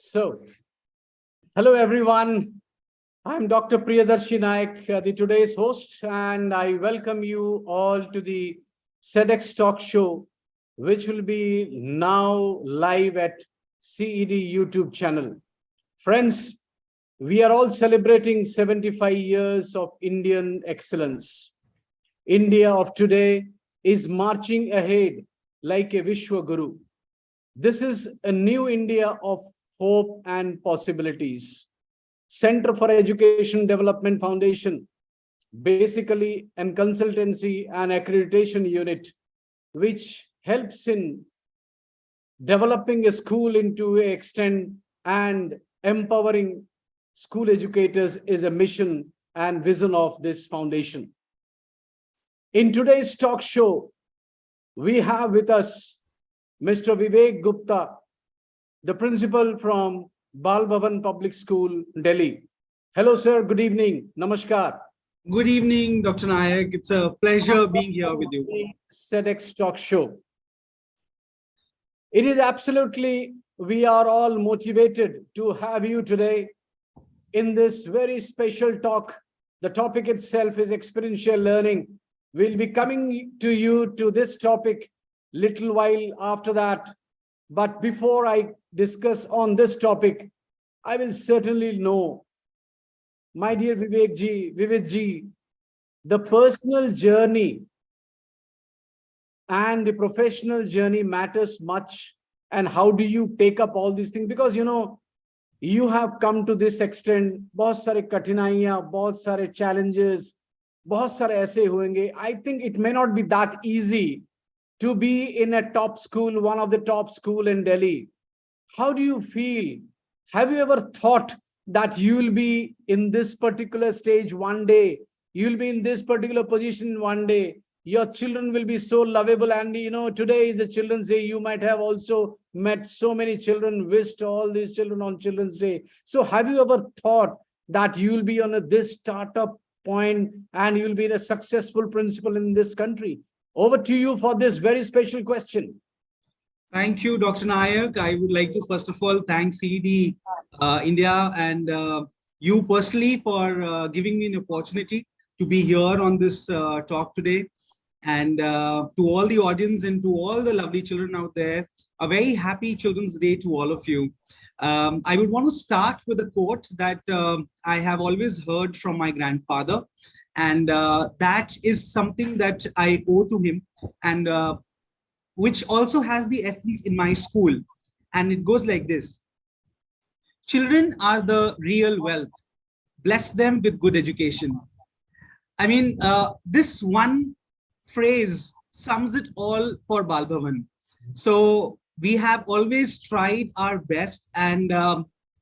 So, hello everyone. I'm Dr. Priyadarshi Naik, the today's host, and I welcome you all to the CEDx talk show, which will be now live at CED YouTube channel. Friends, we are all celebrating 75 years of Indian excellence. India of today is marching ahead like a Vishwa Guru. This is a new India of hope and possibilities. Center for Education Development Foundation, basically an consultancy and accreditation unit, which helps in developing a school into an extent and empowering school educators is a mission and vision of this foundation. In today's talk show, we have with us Mr. Vividh Gupta, the principal from Bal Bhavan Public School, Delhi. Hello, sir. Good evening. Namaskar. Good evening, Dr. Nayak. It's a pleasure being here with you. CEDx talk show. It is absolutely, we are all motivated to have you today in this very special talk. The topic itself is experiential learning. We'll be coming to you to this topic little while after that. But before I discuss on this topic, I will certainly know, my dear Vividh ji, the personal journey and the professional journey matters much. And how do you take up all these things? Because, you have come to this extent, बहुत सारे कठिनाइयां, बहुत सारे challenges, बहुत सारे ऐसे होंगे. I think it may not be that easy to be in a top school, one of the top school in Delhi. How do you feel? Have you ever thought that you will be in this particular stage one day? You will be in this particular position one day. Your children will be so lovable. And today is a Children's Day. You might have also met so many children, wished all these children on Children's Day. So have you ever thought that you will be on this startup point and you will be a successful principal in this country? Over to you for this very special question. Thank you, Dr. Nayak. I would like to first of all thank CED India and you personally for giving me an opportunity to be here on this talk today. And to all the audience and to all the lovely children out there, a very happy Children's Day to all of you. I would want to start with a quote that I have always heard from my grandfather. And that is something that I owe to him, and which also has the essence in my school. And it goes like this: children are the real wealth. Bless them with good education. I mean, this one phrase sums it all for Bal Bhavan. So we have always tried our best, and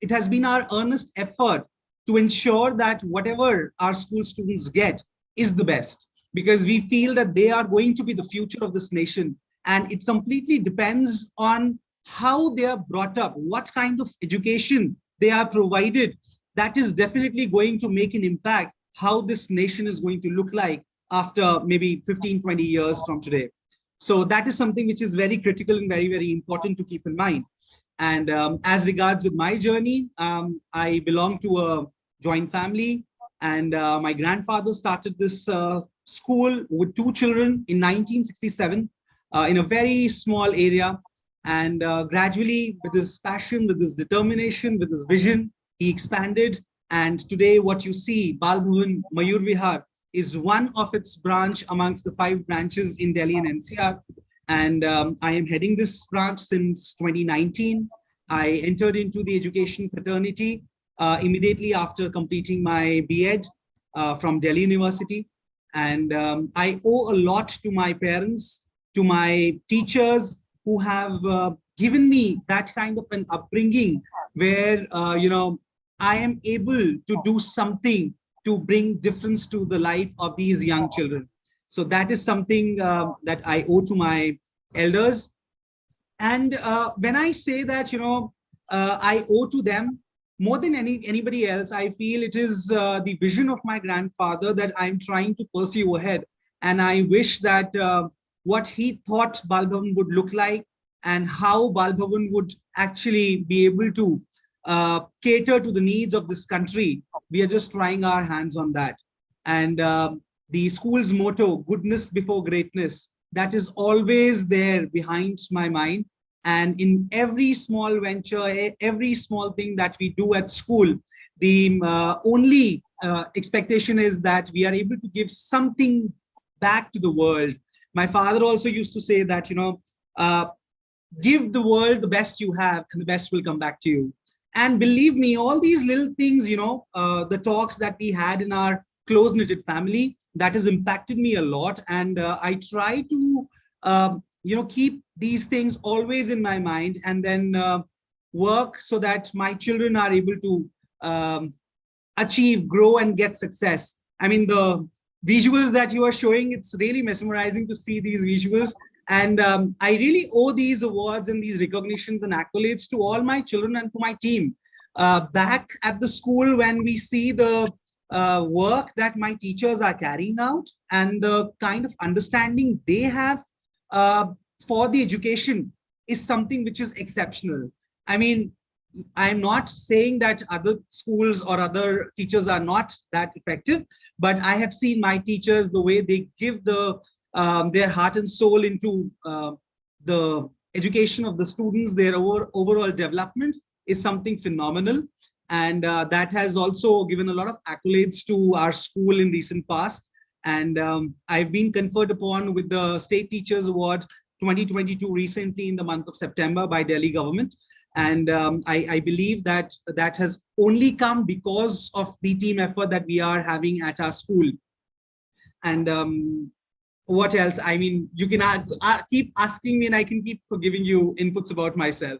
it has been our earnest effort to ensure that whatever our school students get is the best, because we feel that they are going to be the future of this nation. And it completely depends on how they are brought up, what kind of education they are provided. That is definitely going to make an impact how this nation is going to look like after maybe 15, 20 years from today. So that is something which is very critical and very, very important to keep in mind. And as regards with my journey, I belong to a joint family, and my grandfather started this school with 2 children in 1967 in a very small area. And gradually, with his passion, with his determination, with his vision, he expanded. And today what you see, Bal Bhavan Mayur Vihar, is one of its branch amongst the 5 branches in Delhi and NCR. And I am heading this branch since 2019. I entered into the education fraternity immediately after completing my B.Ed from Delhi University. And I owe a lot to my parents, to my teachers who have given me that kind of an upbringing where, I am able to do something to bring difference to the life of these young children. So that is something that I owe to my elders. And when I say that, I owe to them more than anybody else, I feel it is the vision of my grandfather that I'm trying to pursue ahead. And I wish that what he thought Bal Bhavan would look like and how Bal Bhavan would actually be able to cater to the needs of this country, we are just trying our hands on that. And the school's motto, goodness before greatness, that is always there behind my mind. And in every small venture, every small thing that we do at school, the only expectation is that we are able to give something back to the world. My father also used to say that, give the world the best you have and the best will come back to you. And believe me, all these little things, the talks that we had in our close-knitted family, that has impacted me a lot. And I try to, keep these things always in my mind, and then work so that my children are able to achieve, grow, and get success. I mean, the visuals that you are showing, it's really mesmerizing to see these visuals. And I really owe these awards and these recognitions and accolades to all my children and to my team. Back at the school, when we see the work that my teachers are carrying out and the kind of understanding they have for the education is something which is exceptional. I mean, I'm not saying that other schools or other teachers are not that effective, but I have seen my teachers, the way they give their heart and soul into the education of the students, their overall development is something phenomenal. And that has also given a lot of accolades to our school in recent past. And I've been conferred upon with the State Teachers Award 2022 recently in the month of September by Delhi government. And I believe that that has only come because of the team effort that we are having at our school. And what else? I mean, you can keep asking me and I can keep giving you inputs about myself.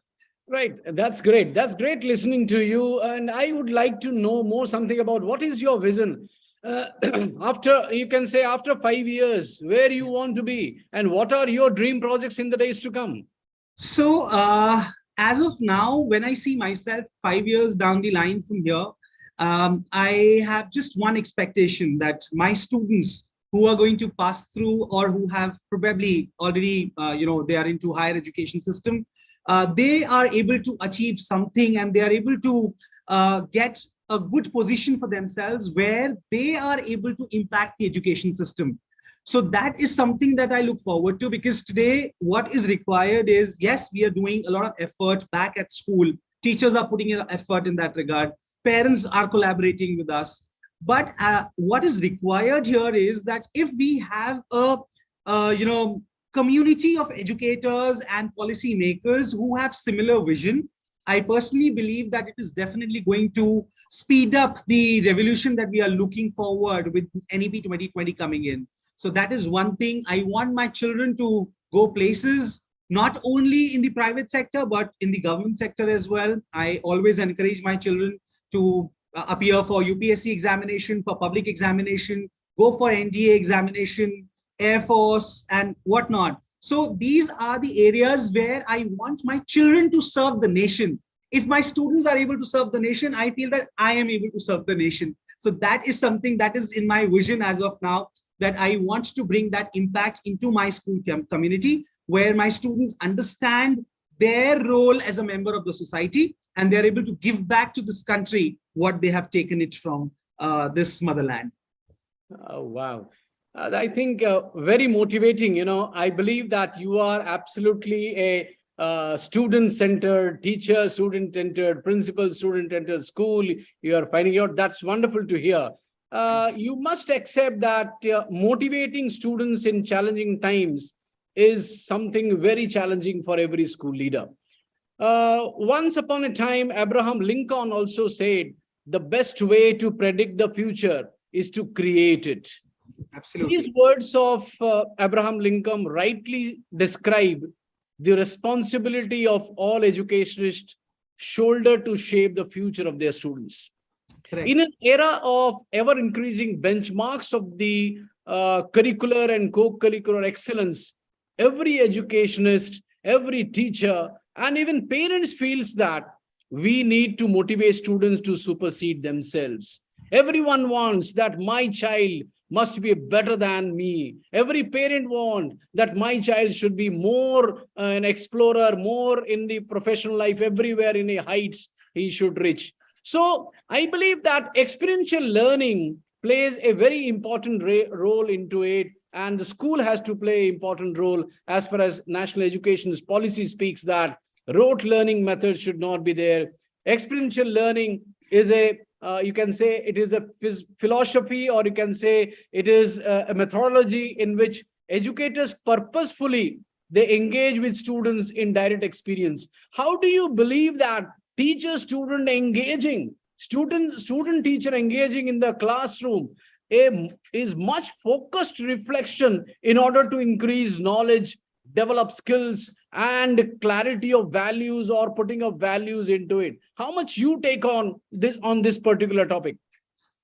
Right. That's great. That's great listening to you. And I would like to know more something about what is your vision after, you can say, after 5 years, where you want to be and what are your dream projects in the days to come? So as of now, when I see myself 5 years down the line from here, I have just one expectation, that my students who are going to pass through or who have probably already, they are into higher education system, they are able to achieve something and they are able to get a good position for themselves where they are able to impact the education system. So that is something that I look forward to, because today what is required is, yes, we are doing a lot of effort back at school. Teachers are putting in effort in that regard. Parents are collaborating with us. But what is required here is that if we have a, community of educators and policy makers who have similar vision, I personally believe that it is definitely going to speed up the revolution that we are looking forward with NEP 2020 coming in. So that is one thing. I want my children to go places, not only in the private sector, but in the government sector as well. I always encourage my children to appear for UPSC examination, for public examination, go for NDA examination, Air Force, and whatnot. So these are the areas where I want my children to serve the nation. If my students are able to serve the nation, I feel that I am able to serve the nation. So that is something that is in my vision as of now, that I want to bring that impact into my school community, where my students understand their role as a member of the society and they're able to give back to this country what they have taken it from this motherland. Oh, wow. I think very motivating. I believe that you are absolutely a student-centered teacher, student-centered principal, student-centered school. You are finding out. That's wonderful to hear. You must accept that motivating students in challenging times is something very challenging for every school leader. Once upon a time, Abraham Lincoln also said, the best way to predict the future is to create it. Absolutely. These words of Abraham Lincoln rightly describe the responsibility of all educationists shoulder to shape the future of their students. Correct. In an era of ever-increasing benchmarks of the curricular and co-curricular excellence, every educationist, every teacher, and even parents feels that we need to motivate students to supersede themselves. Everyone wants that my child must be better than me. Every parent wants that my child should be more an explorer, more in the professional life, everywhere in the heights. he should reach. So I believe that experiential learning plays a very important role into it, and the school has to play an important role as far as national education policy speaks that rote learning methods should not be there. Experiential learning is a you can say it is a philosophy, or you can say it is a methodology in which educators purposefully they engage with students in direct experience. How do you believe that teacher student engaging, student teacher engaging in the classroom is much focused reflection in order to increase knowledge, develop skills, and clarity of values, or putting of values into it? How much you take on this particular topic?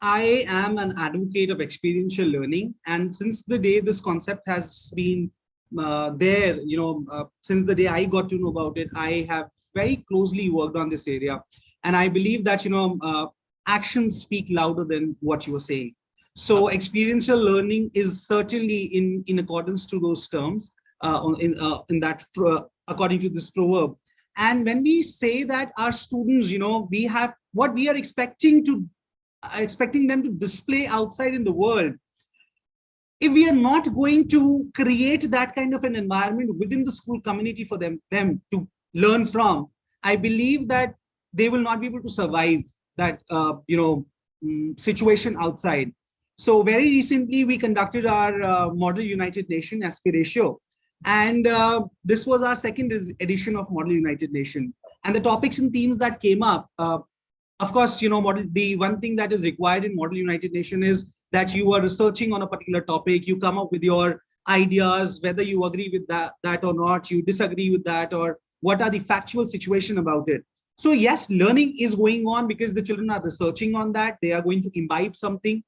I am an advocate of experiential learning, and since the day this concept has been there, since the day I got to know about it, I have very closely worked on this area, and I believe that actions speak louder than what you were saying. So experiential learning is certainly in accordance to those terms, according to this proverb. And when we say that our students, we have what we are expecting them to display outside in the world, if we are not going to create that kind of an environment within the school community for them to learn from, I believe that they will not be able to survive that situation outside. So very recently we conducted our Model United Nation Aspiratio, and this was our second edition of Model United Nation. And the topics and themes that came up, of course, the one thing that is required in Model United Nation is that you are researching on a particular topic, you come up with your ideas, whether you agree with that or not, you disagree with that, or what are the factual situation about it. So yes, learning is going on because the children are researching on that, they are going to imbibe something.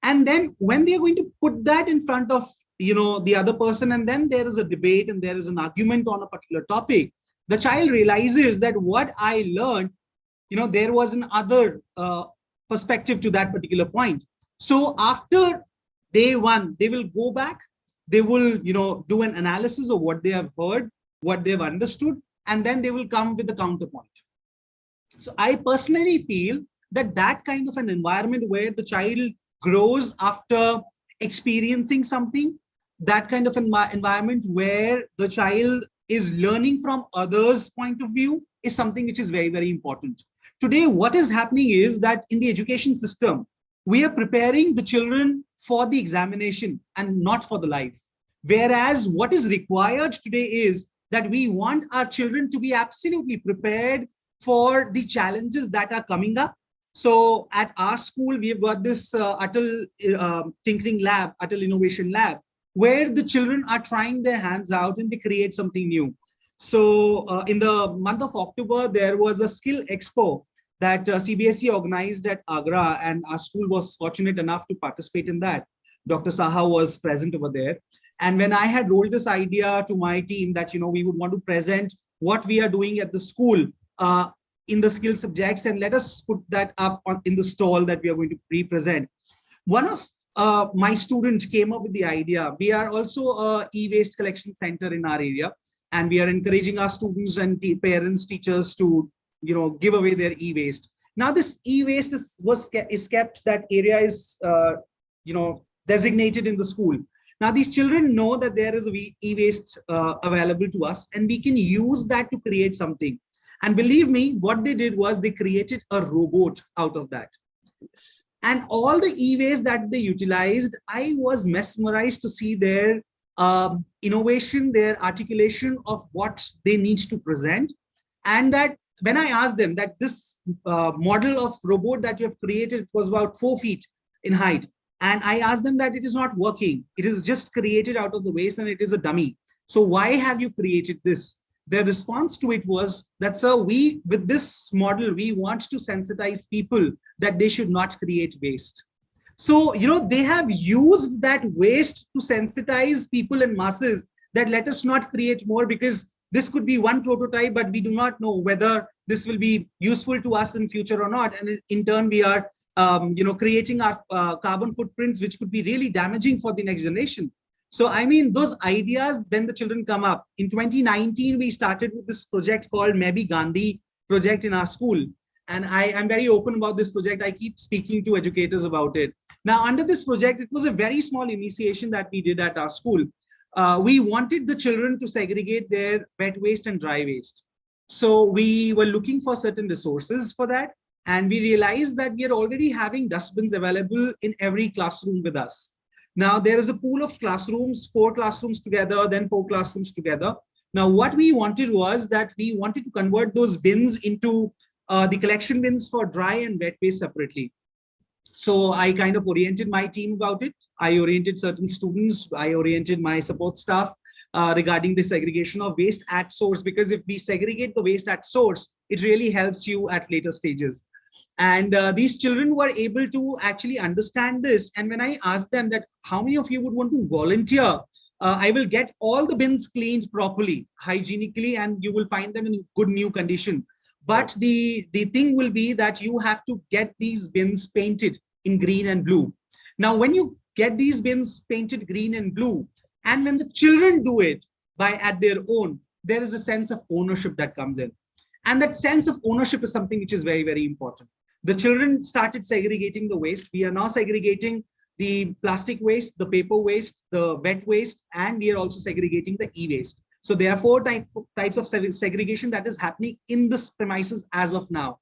And then when they are going to put that in front of the other person, and then there is a debate and there is an argument on a particular topic, the child realizes that what I learned, there was another perspective to that particular point. So after day one, they will go back, they will do an analysis of what they have heard, what they've understood, and then they will come with the counterpoint. So I personally feel that kind of an environment where the child grows after experiencing something, that kind of environment where the child is learning from others' point of view, is something which is very, very important. Today, what is happening is that in the education system, we are preparing the children for the examination and not for the life. Whereas what is required today is that we want our children to be absolutely prepared for the challenges that are coming up. So at our school, we have got this Atal Tinkering Lab, Atal Innovation Lab, where the children are trying their hands out and they create something new. So in the month of October, there was a skill expo that CBSE organized at Agra, and our school was fortunate enough to participate in that. Dr. Saha was present over there. And when I had rolled this idea to my team that, we would want to present what we are doing at the school in the skill subjects, and let us put that up in the stall that we are going to represent. One of my students came up with the idea. We are also a e-waste collection center in our area, and we are encouraging our students and parents, teachers to give away their e-waste. Now this e-waste is kept, that area is designated in the school. Now these children know that there is a e-waste available to us, and we can use that to create something. And believe me, what they did was they created a robot out of that. And all the e-waste that they utilized, I was mesmerized to see their innovation, their articulation of what they need to present. And that when I asked them that this model of robot that you have created was about 4 feet in height, and I asked them that it is not working. It is just created out of the waste and it is a dummy. So why have you created this? Their response to it was that, sir, with this model, we want to sensitize people that they should not create waste. So, they have used that waste to sensitize people and masses that let us not create more, because this could be one prototype, but we do not know whether this will be useful to us in future or not. And in turn, we are, creating our carbon footprints, which could be really damaging for the next generation. So, I mean, those ideas, when the children come up, in 2019, we started with this project called Maybe Gandhi project in our school. And I'm very open about this project. I keep speaking to educators about it. Now, under this project, it was a very small initiation that we did at our school. We wanted the children to segregate their wet waste and dry waste. So we were looking for certain resources for that. And we realized that we are already having dustbins available in every classroom with us. Now, there is a pool of classrooms, 4 classrooms together, then 4 classrooms together. Now, what we wanted was that we wanted to convert those bins into the collection bins for dry and wet waste separately. So I kind of oriented my team about it. I oriented certain students. I oriented my support staff regarding the segregation of waste at source, because if we segregate the waste at source, it really helps you at later stages. And these children were able to actually understand this. And when I asked them that, how many of you would want to volunteer? I will get all the bins cleaned properly, hygienically, and you will find them in good new condition. But the thing will be that you have to get these bins painted in green and blue. Now, when you get these bins painted green and blue, and when the children do it at their own, there is a sense of ownership that comes in. And that sense of ownership is something which is very, very important. The children started segregating the waste. We are now segregating the plastic waste, the paper waste, the wet waste, and we are also segregating the e-waste. So there are 4 types of segregation that is happening in this premises as of now.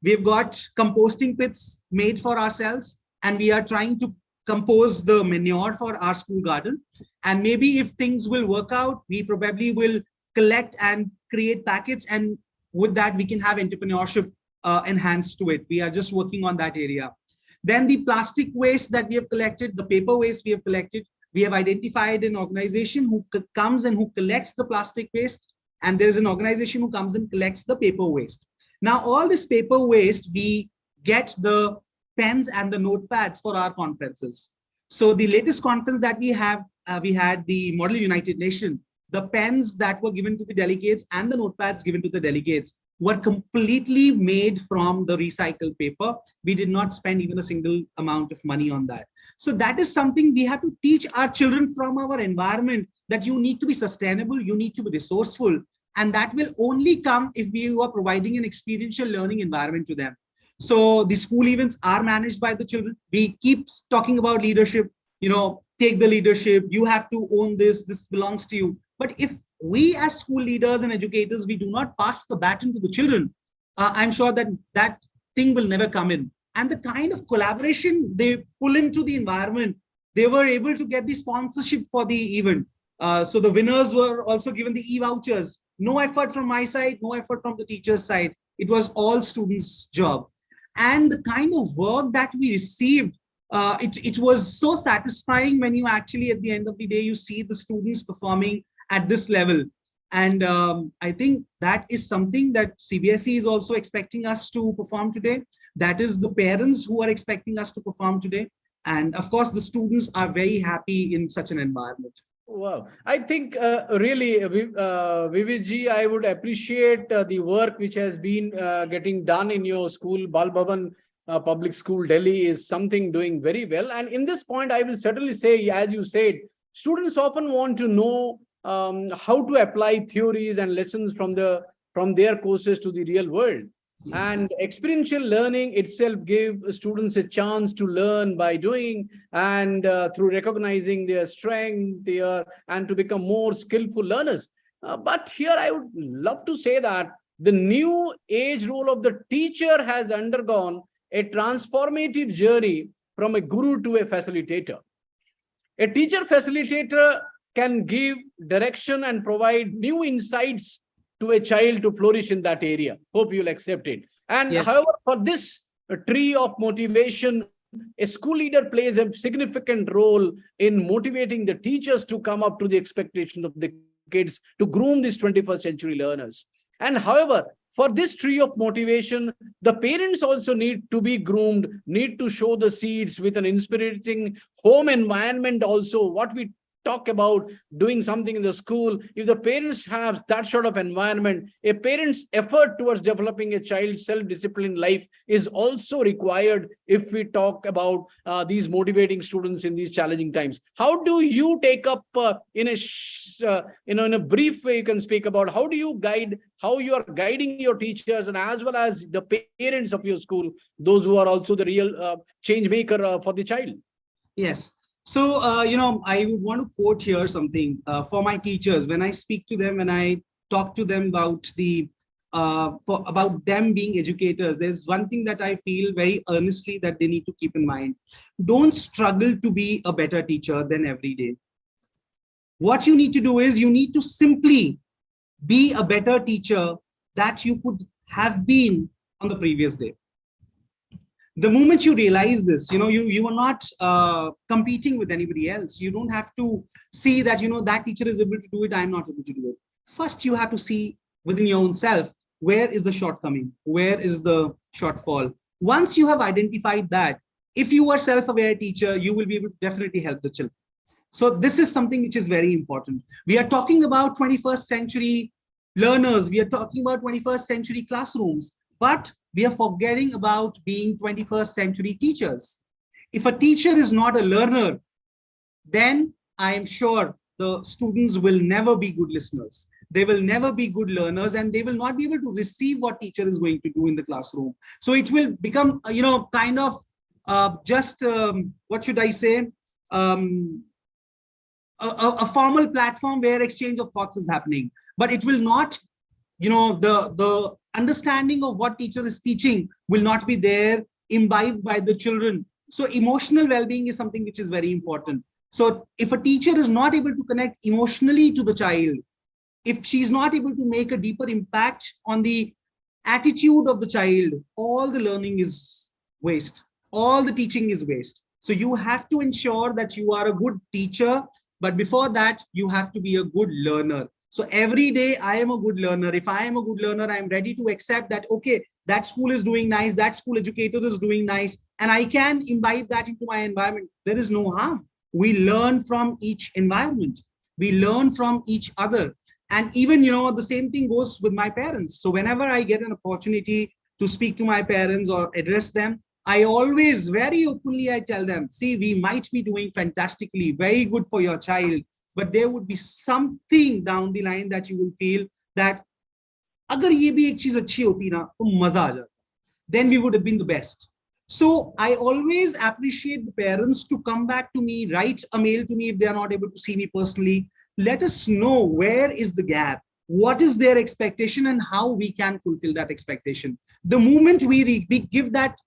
We've got composting pits made for ourselves, and we are trying to compose the manure for our school garden. And maybe if things will work out, we probably will collect and create packets, and with that, we can have entrepreneurship enhanced to it. We are just working on that area. Then the plastic waste that we have collected, the paper waste we have collected, we have identified an organization who comes and who collects the plastic waste, and there is an organization who comes and collects the paper waste. Now, all this paper waste, we get the pens and the notepads for our conferences. So the latest conference that we have, we had the Model United Nation. The pens that were given to the delegates and the notepads given to the delegates were completely made from the recycled paper. We did not spend even a single amount of money on that. So that is something we have to teach our children from our environment, that you need to be sustainable, you need to be resourceful, and that will only come if we are providing an experiential learning environment to them. So the school events are managed by the children. We keep talking about leadership, take the leadership, you have to own this belongs to you. But if we as school leaders and educators, we do not pass the baton to the children, I'm sure that that thing will never come in. And the kind of collaboration they pull into the environment, they were able to get the sponsorship for the event. So the winners were also given the e-vouchers. No effort from my side, no effort from the teacher's side. It was all students' job. And the kind of work that we received, it was so satisfying when you actually, at the end of the day, you see the students performing at this level. And I think that is something that CBSE is also expecting us to perform today. That is the parents who are expecting us to perform today. And of course, the students are very happy in such an environment. Wow. I think really, Vividh ji, I would appreciate the work which has been getting done in your school, Bal Bhavan Public School, Delhi is something doing very well. And in this point, I will certainly say, as you said, students often want to know how to apply theories and lessons from their courses to the real world. Yes. And experiential learning itself gives students a chance to learn by doing, and through recognizing their strength, and to become more skillful learners. But here I would love to say that the new age role of the teacher has undergone a transformative journey from a guru to a facilitator. A teacher facilitator can give direction and provide new insights to a child to flourish in that area. Hope you'll accept it. And yes. However, for this tree of motivation, a school leader plays a significant role in motivating the teachers to come up to the expectations of the kids to groom these 21st century learners. And however, for this tree of motivation, the parents also need to be groomed, need to show the seeds with an inspiring home environment also. What we talk about doing something in the school, if the parents have that sort of environment, a parent's effort towards developing a child's self-disciplined life is also required if we talk about these motivating students in these challenging times. How do you take up in a brief way, you can speak about how do you guide, how you are guiding your teachers and as well as the parents of your school, those who are also the real change maker for the child? Yes. So, I would want to quote here something for my teachers. When I speak to them, when I talk to them about about them being educators, there's one thing that I feel very earnestly that they need to keep in mind. Don't struggle to be a better teacher than every day. What you need to do is you need to simply be a better teacher that you could have been on the previous day. The moment you realize this, you are not competing with anybody else. You don't have to see that, that teacher is able to do it, I'm not able to do it. First, you have to see within your own self, where is the shortcoming? Where is the shortfall? Once you have identified that, if you are self-aware teacher, you will be able to definitely help the children. So this is something which is very important. We are talking about 21st century learners. We are talking about 21st century classrooms, but we are forgetting about being 21st century teachers. If a teacher is not a learner, then I am sure the students will never be good listeners. They will never be good learners, and they will not be able to receive what teacher is going to do in the classroom. So it will become, kind of what should I say? A formal platform where exchange of thoughts is happening, but it will not, the understanding of what teacher is teaching will not be there, imbibed by the children. So emotional well-being is something which is very important. So if a teacher is not able to connect emotionally to the child, if she's not able to make a deeper impact on the attitude of the child, all the learning is waste. All the teaching is waste. So you have to ensure that you are a good teacher, but before that, you have to be a good learner. So every day I am a good learner. If I am a good learner, I'm ready to accept that, okay, that school is doing nice, that school educator is doing nice, and I can imbibe that into my environment. There is no harm. We learn from each environment. We learn from each other. And even, the same thing goes with my parents. So whenever I get an opportunity to speak to my parents or address them, I always very openly, I tell them, see, we might be doing fantastically, very good for your child, but there would be something down the line that you will feel that, agar ye bhi ek cheez achhi hoti na, to maza aa jata. Then we would have been the best. So I always appreciate the parents to come back to me, write a mail to me if they are not able to see me personally. Let us know where is the gap, what is their expectation, and how we can fulfill that expectation. The moment we give that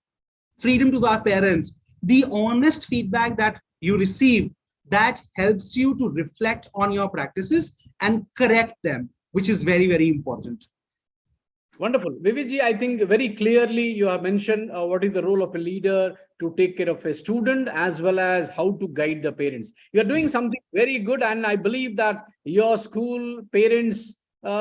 freedom to our parents, the honest feedback that you receive, that helps you to reflect on your practices and correct them, which is very, very important. Wonderful. Vividh, I think very clearly you have mentioned what is the role of a leader to take care of a student as well as how to guide the parents. You are doing something very good, and I believe that your school parents,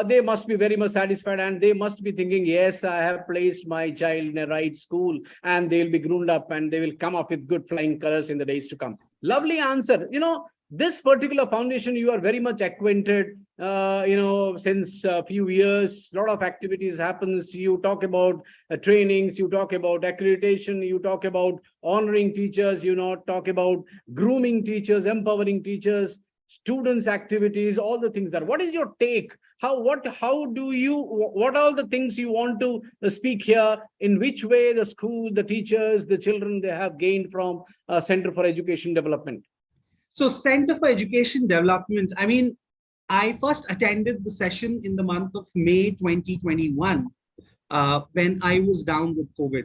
they must be very much satisfied, and they must be thinking, yes, I have placed my child in a right school, and they will be groomed up and they will come up with good flying colors in the days to come. Lovely answer. This particular foundation, you are very much acquainted, since a few years. A lot of activities happens. You talk about trainings, you talk about accreditation, you talk about honoring teachers, talk about grooming teachers, empowering teachers, students activities, all the things that. What is your take? What are the things you want to speak here? In which way the school, the teachers, the children, they have gained from Center for Education Development? So Center for Education Development, I first attended the session in the month of May 2021 when I was down with COVID.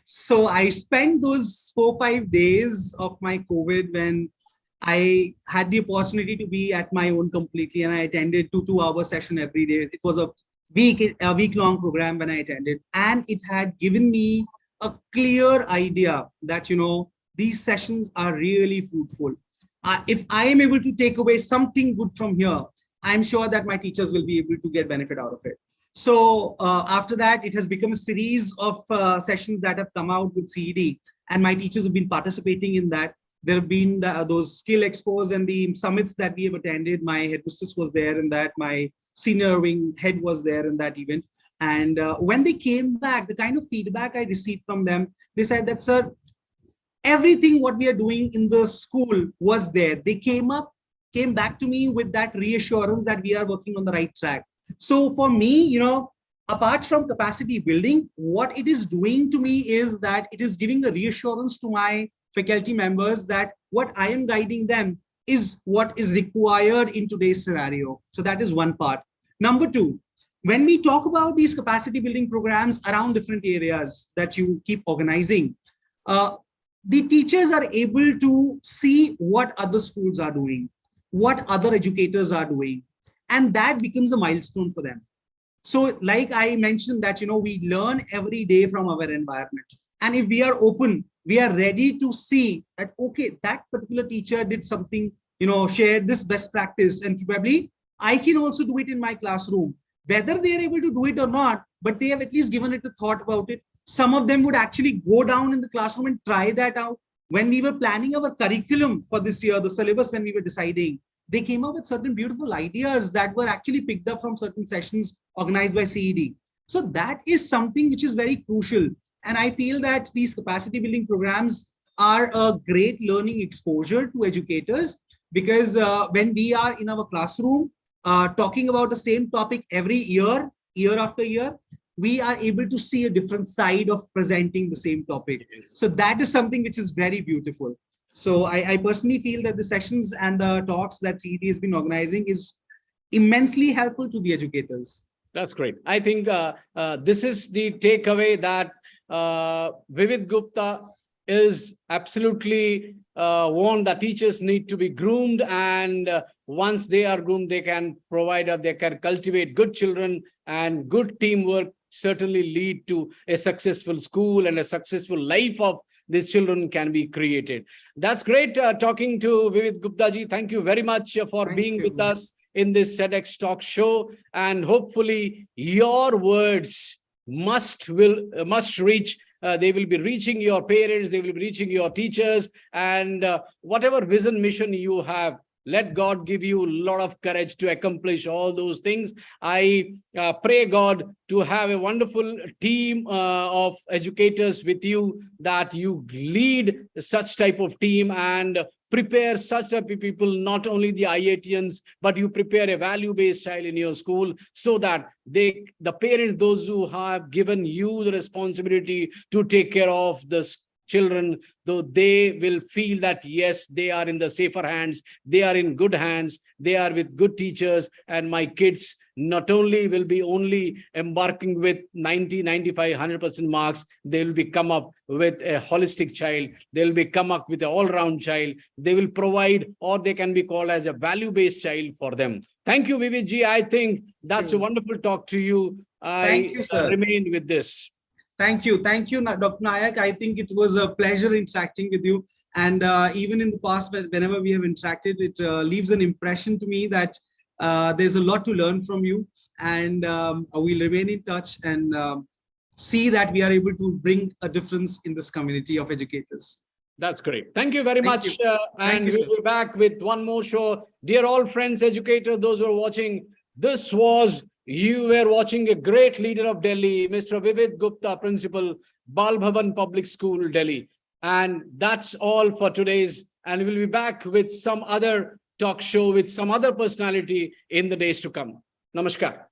So I spent those 4-5 days of my COVID when I had the opportunity to be at my own completely, and I attended 2-hour session every day. It was a week-long program when I attended, and it had given me a clear idea that, these sessions are really fruitful. If I am able to take away something good from here, I'm sure that my teachers will be able to get benefit out of it. So after that, it has become a series of sessions that have come out with CED, and my teachers have been participating in that. There have been those skill expos and the summits that we have attended. My headmistress was there in that. My senior wing head was there in that event. And when they came back, the kind of feedback I received from them, they said that, sir, everything what we are doing in the school was there. They came back to me with that reassurance that we are working on the right track. So for me, you know, apart from capacity building, what it is doing to me is that it is giving a reassurance to my faculty members that what I am guiding them is what is required in today's scenario. So that is one part. Number two, when we talk about these capacity building programs around different areas that you keep organizing, the teachers are able to see what other schools are doing, what other educators are doing, and that becomes a milestone for them. So like I mentioned that, you know, we learn every day from our environment. And if we are open, we are ready to see that, okay, that particular teacher did something, you know, shared this best practice, and probably I can also do it in my classroom. Whether they are able to do it or not, but they have at least given it a thought about it. Some of them would actually go down in the classroom and try that out. When we were planning our curriculum for this year, the syllabus, when we were deciding, they came up with certain beautiful ideas that were actually picked up from certain sessions organized by CED. So that is something which is very crucial. And I feel that these capacity building programs are a great learning exposure to educators, because when we are in our classroom talking about the same topic every year, year after year, we are able to see a different side of presenting the same topic. So that is something which is very beautiful. So I personally feel that the sessions and the talks that CED has been organizing is immensely helpful to the educators. That's great. I think this is the takeaway, that Vividh Gupta is absolutely warned that teachers need to be groomed, and once they are groomed, they can provide or they can cultivate good children, and good teamwork certainly lead to a successful school, and a successful life of these children can be created. That's great talking to Vividh Gupta ji. Thank you very much for being with us in this CEDx talk show, and hopefully your words must reach. They will be reaching your parents, they will be reaching your teachers, and whatever vision, mission you have, let God give you a lot of courage to accomplish all those things. I pray God to have a wonderful team of educators with you, that you lead such type of team and prepare such type of people, not only the IITians, but you prepare a value-based child in your school, so that the parents, those who have given you the responsibility to take care of the children, though they will feel that yes, they are in the safer hands, they are in good hands, they are with good teachers, and my kids not only will be only embarking with 90, 95, 100% marks, they will be come up with a holistic child, they will be come up with an all-round child, they will provide, or they can be called as a value-based child for them. Thank you, Vividh ji. I think that's a wonderful talk to you. Thank you, sir. Remain with this. Thank you, Dr. Nayak. I think it was a pleasure interacting with you. And even in the past, whenever we have interacted, it leaves an impression to me that there's a lot to learn from you. And we'll remain in touch and see that we are able to bring a difference in this community of educators. That's great. Thank you very much. And we'll be back with one more show. Dear all friends, educators, those who are watching, this was, you were watching a great leader of Delhi, Mr. Vividh Gupta, Principal, Bal Bhavan Public School, Delhi. And that's all for today's. And we'll be back with some other talk show with some other personality in the days to come. Namaskar.